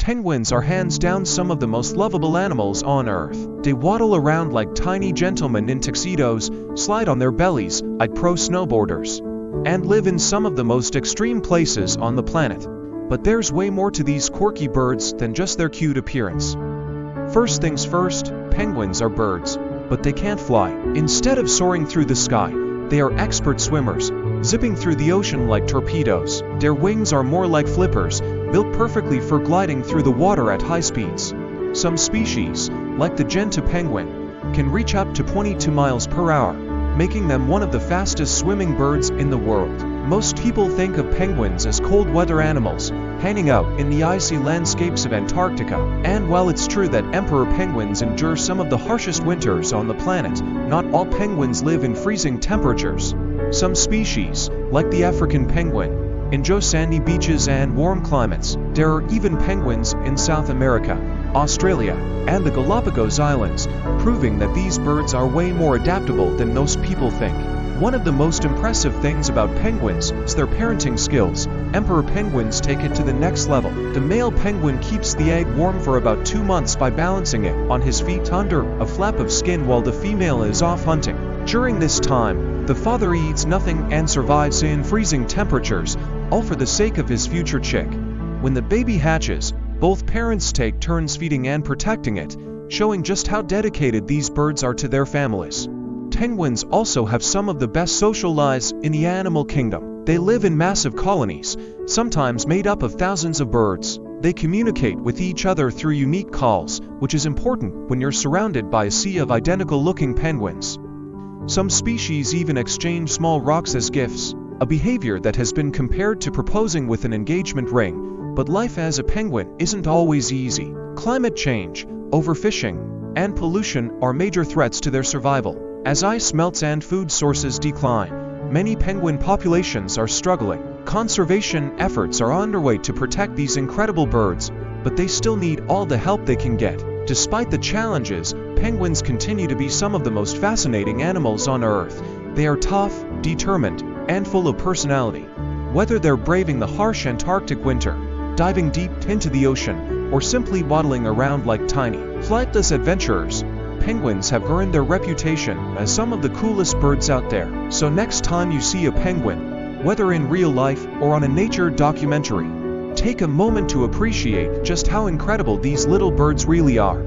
Penguins are hands down some of the most lovable animals on Earth. They waddle around like tiny gentlemen in tuxedos, slide on their bellies like pro snowboarders, and live in some of the most extreme places on the planet. But there's way more to these quirky birds than just their cute appearance. First things first, penguins are birds, but they can't fly. Instead of soaring through the sky, they are expert swimmers, zipping through the ocean like torpedoes. Their wings are more like flippers, built perfectly for gliding through the water at high speeds. Some species, like the genta penguin, can reach up to 22 miles per hour, making them one of the fastest swimming birds in the world. Most people think of penguins as cold-weather animals, hanging out in the icy landscapes of Antarctica. And while it's true that emperor penguins endure some of the harshest winters on the planet, not all penguins live in freezing temperatures. Some species, like the African penguin, enjoy sandy beaches and warm climates. There are even penguins in South America, Australia, and the Galapagos Islands, proving that these birds are way more adaptable than most people think. One of the most impressive things about penguins is their parenting skills. Emperor penguins take it to the next level. The male penguin keeps the egg warm for about 2 months by balancing it on his feet under a flap of skin while the female is off hunting. During this time, the father eats nothing and survives in freezing temperatures, all for the sake of his future chick. When the baby hatches, both parents take turns feeding and protecting it, showing just how dedicated these birds are to their families. Penguins also have some of the best social lives in the animal kingdom. They live in massive colonies, sometimes made up of thousands of birds. They communicate with each other through unique calls, which is important when you're surrounded by a sea of identical-looking penguins. Some species even exchange small rocks as gifts, a behavior that has been compared to proposing with an engagement ring. But life as a penguin isn't always easy. Climate change, overfishing, and pollution are major threats to their survival. As ice melts and food sources decline, many penguin populations are struggling. Conservation efforts are underway to protect these incredible birds, but they still need all the help they can get. Despite the challenges, penguins continue to be some of the most fascinating animals on Earth. They are tough, determined, and full of personality. Whether they're braving the harsh Antarctic winter, diving deep into the ocean, or simply waddling around like tiny, flightless adventurers, penguins have earned their reputation as some of the coolest birds out there. So next time you see a penguin, whether in real life or on a nature documentary, take a moment to appreciate just how incredible these little birds really are.